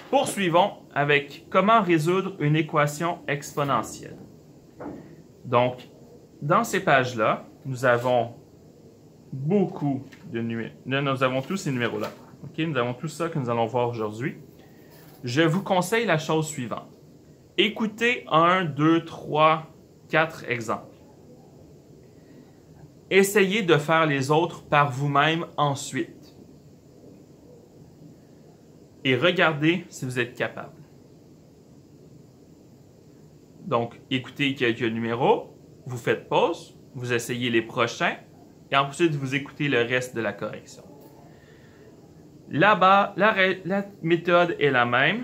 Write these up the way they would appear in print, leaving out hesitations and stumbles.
Poursuivons avec comment résoudre une équation exponentielle. Donc, dans ces pages-là, nous avons beaucoup de numéros. Nous avons tous ces numéros-là. Okay? Nous avons tout ça que nous allons voir aujourd'hui. Je vous conseille la chose suivante. Écoutez 1, 2, 3, 4 exemples. Essayez de faire les autres par vous-même ensuite. Et regardez si vous êtes capable. Donc, écoutez quelques numéros, vous faites pause, vous essayez les prochains, et ensuite vous écoutez le reste de la correction. Là-bas, la méthode est la même.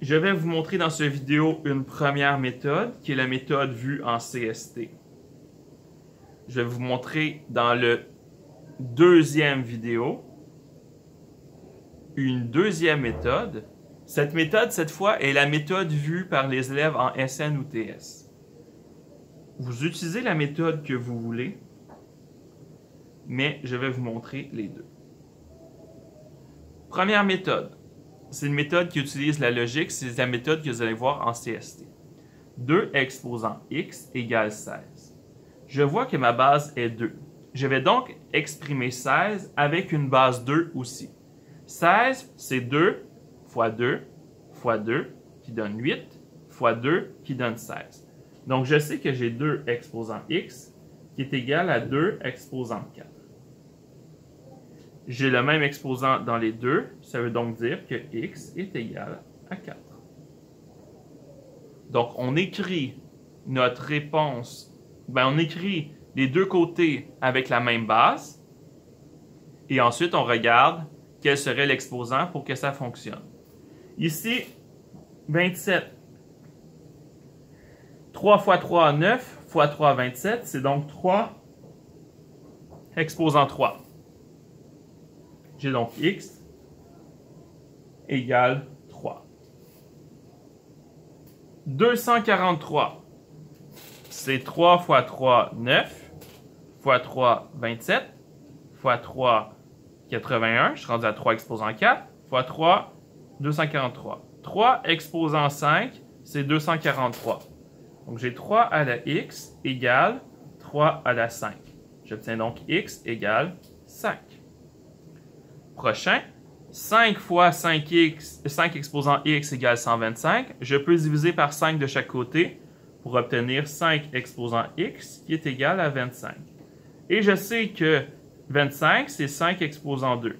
Je vais vous montrer dans cette vidéo une première méthode, qui est la méthode vue en CST. Je vais vous montrer dans la deuxième vidéo une deuxième méthode. Cette méthode, cette fois, est la méthode vue par les élèves en SN ou TS. Vous utilisez la méthode que vous voulez, mais je vais vous montrer les deux. Première méthode, c'est une méthode qui utilise la logique, c'est la méthode que vous allez voir en CST. 2 exposant x égale 16. Je vois que ma base est 2. Je vais donc exprimer 16 avec une base 2 aussi. 16, c'est 2 fois 2 fois 2 qui donne 8 fois 2 qui donne 16. Donc, je sais que j'ai 2 exposant x qui est égal à 2 exposant 4. J'ai le même exposant dans les deux, ça veut donc dire que x est égal à 4. Donc, on écrit notre réponse, on écrit les deux côtés avec la même base, et ensuite on regarde quel serait l'exposant pour que ça fonctionne. Ici, 27. 3 fois 3, 9, fois 3, 27, c'est donc 3 exposant 3. J'ai donc x égale 3. 243, c'est 3 fois 3, 9, fois 3, 27, fois 3, 81, je suis rendu à 3 exposant 4, fois 3, 243. 3 exposant 5, c'est 243. Donc j'ai 3 à la x égale 3 à la 5. J'obtiens donc x égale 5. Prochain, 5 fois 5x, 5 exposant x égale 125. Je peux diviser par 5 de chaque côté pour obtenir 5 exposant x qui est égal à 25. Et je sais que 25, c'est 5 exposant 2.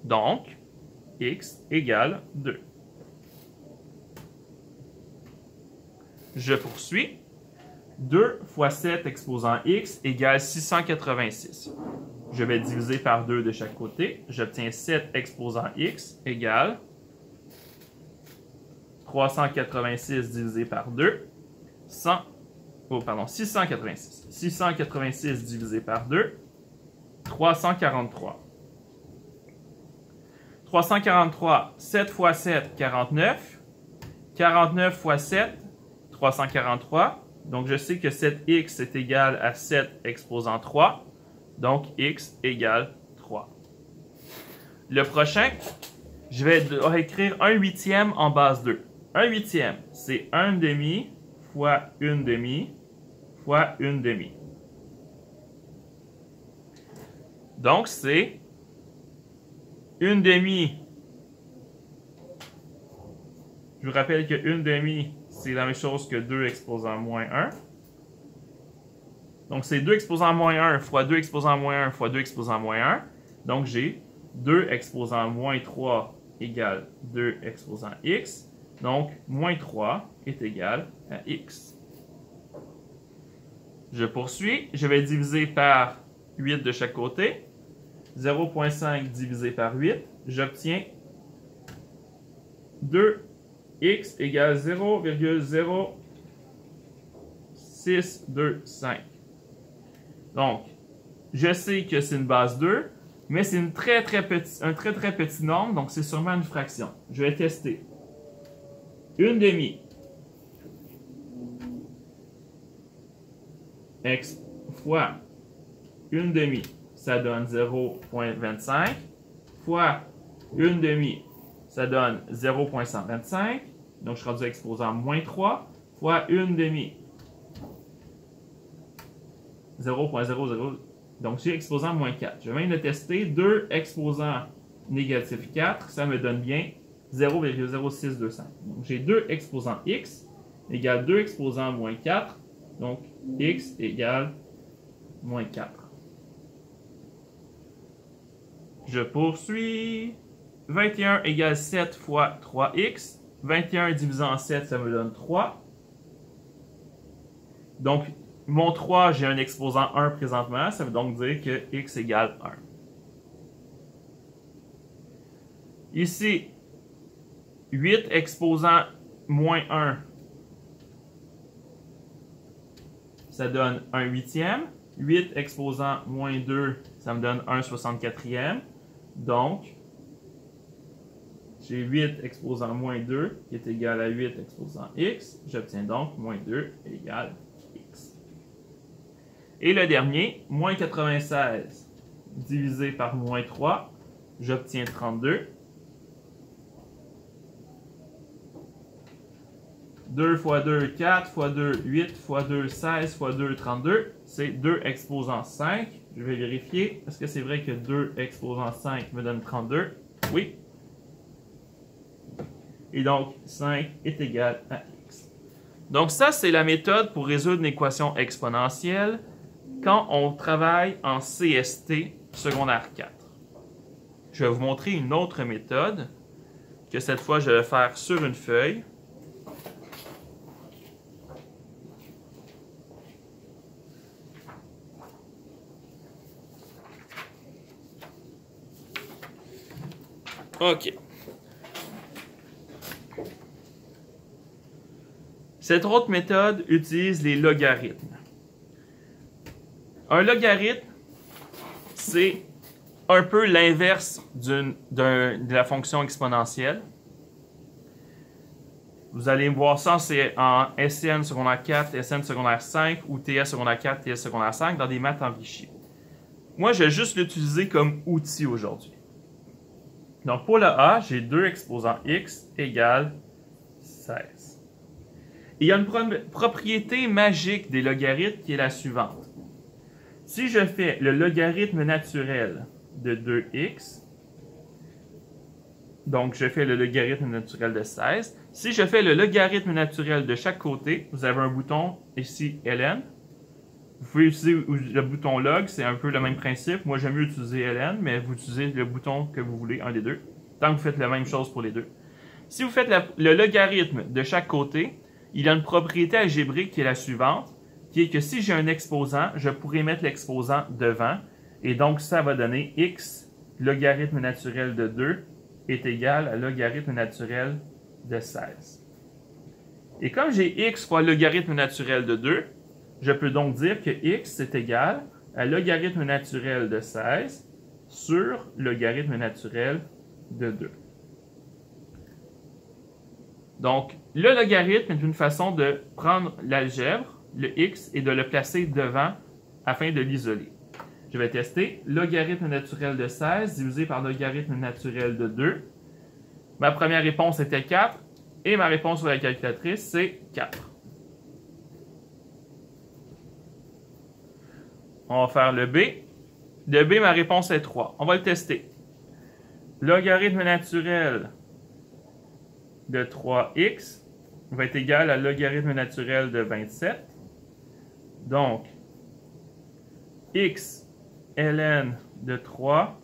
Donc, x égale 2. Je poursuis. 2 fois 7 exposant x égale 686. Je vais diviser par 2 de chaque côté. J'obtiens 7 exposant x égale 386 divisé par 2. 686. 686 divisé par 2. 343. 343, 7 fois 7, 49. 49 fois 7, 343. Donc, je sais que 7x est égal à 7 exposant 3. Donc, x égale 3. Le prochain, je vais écrire 1 huitième en base 2. 1 huitième, c'est 1 demi fois 1 demi fois 1 demi. Donc, c'est 1 demi. Je vous rappelle que 1 demi, c'est la même chose que 2 exposant moins 1. Donc, c'est 2 exposant moins 1 fois 2 exposant moins 1 fois 2 exposant moins 1. Donc, j'ai 2 exposant moins 3 égale 2 exposant x. Donc, moins 3 est égal à x. Je poursuis. Je vais diviser par 8 de chaque côté. 0,5 divisé par 8. J'obtiens 2x égale 0,0625. Donc, je sais que c'est une base 2, mais c'est un très petit nombre, donc c'est sûrement une fraction. Je vais tester. 1 demi x fois 1 demi, ça donne 0,25, fois 1 demi, ça donne 0,125. Donc, je suis rendu à exposant moins 3 fois 1 demi. 0,00. Donc, j'ai exposant moins 4. Je vais même le tester. 2 exposant négatif 4, ça me donne bien 0,0625. Donc, j'ai 2 exposant x égale 2 exposant moins 4. Donc, x égale moins 4. Je poursuis. 21 égale 7 fois 3x. 21 divisé en 7, ça me donne 3. Donc, mon 3, j'ai un exposant 1 présentement. Ça veut donc dire que x égale 1. Ici, 8 exposant moins 1, ça donne 1 huitième. 8 exposant moins 2, ça me donne 1 64e. Donc, j'ai 8 exposant moins 2 qui est égal à 8 exposant x. J'obtiens donc moins 2 égale x. Et le dernier, moins 96 divisé par moins 3, j'obtiens 32. 2 fois 2, 4 fois 2, 8 fois 2, 16 fois 2, 32. C'est 2 exposant 5. Je vais vérifier. Est-ce que c'est vrai que 2 exposant 5 me donne 32? Oui. Et donc, 5 est égal à x. Donc ça, c'est la méthode pour résoudre une équation exponentielle quand on travaille en CST secondaire 4. Je vais vous montrer une autre méthode que cette fois, je vais faire sur une feuille. OK. Cette autre méthode utilise les logarithmes. Un logarithme, c'est un peu l'inverse de la fonction exponentielle. Vous allez voir ça en SN secondaire 4, SN secondaire 5 ou TS secondaire 4, TS secondaire 5 dans des maths enrichies. Moi, je vais juste l'utiliser comme outil aujourd'hui. Donc, pour le A, j'ai 2 exposant x égale 16. Et il y a une propriété magique des logarithmes qui est la suivante. Si je fais le logarithme naturel de 2x, donc je fais le logarithme naturel de 16. Si je fais le logarithme naturel de chaque côté, vous avez un bouton ici, ln. Vous pouvez utiliser le bouton log, c'est un peu le même principe. Moi, j'aime mieux utiliser ln, mais vous utilisez le bouton que vous voulez, un des deux, tant que vous faites la même chose pour les deux. Si vous faites le logarithme de chaque côté, il a une propriété algébrique qui est la suivante, qui est que si j'ai un exposant, je pourrais mettre l'exposant devant, et donc ça va donner x logarithme naturel de 2 est égal à logarithme naturel de 16. Et comme j'ai x fois logarithme naturel de 2, je peux donc dire que x est égal à logarithme naturel de 16 sur logarithme naturel de 2. Donc, le logarithme est une façon de prendre l'algèbre, le x, et de le placer devant afin de l'isoler. Je vais tester logarithme naturel de 16 divisé par logarithme naturel de 2. Ma première réponse était 4 et ma réponse sur la calculatrice, c'est 4. On va faire le B. Le B, ma réponse est 3. On va le tester. Logarithme naturel de 3x va être égal à logarithme naturel de 27. Donc, x ln de 3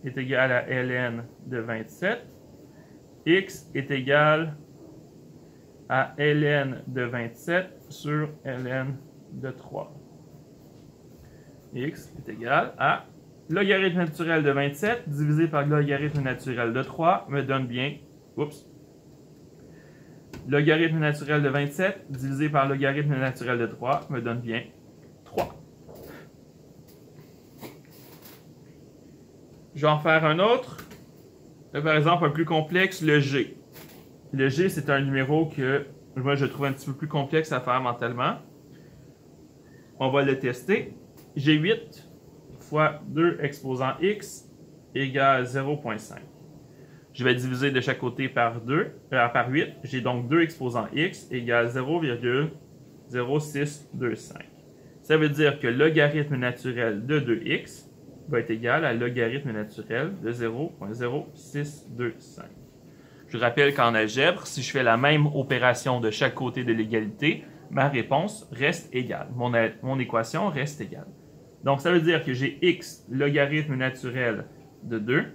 est égal à ln de 27. X est égal à ln de 27 sur ln de 3. X est égal à logarithme naturel de 27 divisé par logarithme naturel de 3 me donne bien, logarithme naturel de 27 divisé par logarithme naturel de 3 me donne bien 3. Je vais en faire un autre. Là, par exemple, un plus complexe, le G. Le G, c'est un numéro que moi, je trouve un petit peu plus complexe à faire mentalement. On va le tester. J'ai 8 fois 2 exposant x égale 0,5. Je vais diviser de chaque côté par 8. J'ai donc 2 exposants x égale 0,0625. Ça veut dire que le logarithme naturel de 2x va être égal à logarithme naturel de 0,0625. Je rappelle qu'en algèbre, si je fais la même opération de chaque côté de l'égalité, ma réponse reste égale. Mon équation reste égale. Donc, ça veut dire que j'ai x logarithme naturel de 2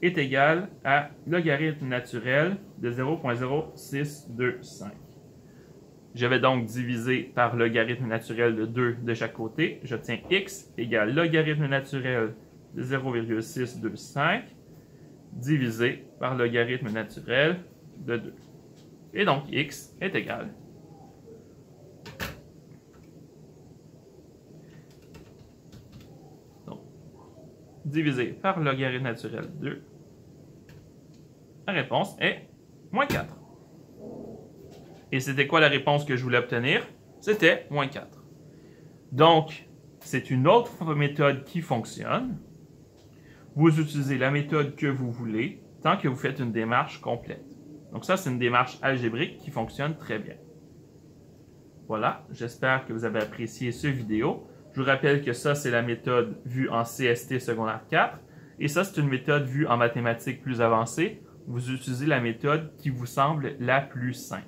est égal à logarithme naturel de 0,0625. Je vais donc diviser par logarithme naturel de 2 de chaque côté. J'obtiens x égale logarithme naturel de 0,625 divisé par logarithme naturel de 2. Et donc, x est égal divisé par logarithme naturel de 2. La réponse est moins 4. Et c'était quoi la réponse que je voulais obtenir? C'était moins 4. Donc, c'est une autre méthode qui fonctionne. Vous utilisez la méthode que vous voulez tant que vous faites une démarche complète. Donc ça, c'est une démarche algébrique qui fonctionne très bien. Voilà, j'espère que vous avez apprécié cette vidéo. Je vous rappelle que ça, c'est la méthode vue en CST secondaire 4. Et ça, c'est une méthode vue en mathématiques plus avancées. Vous utilisez la méthode qui vous semble la plus simple.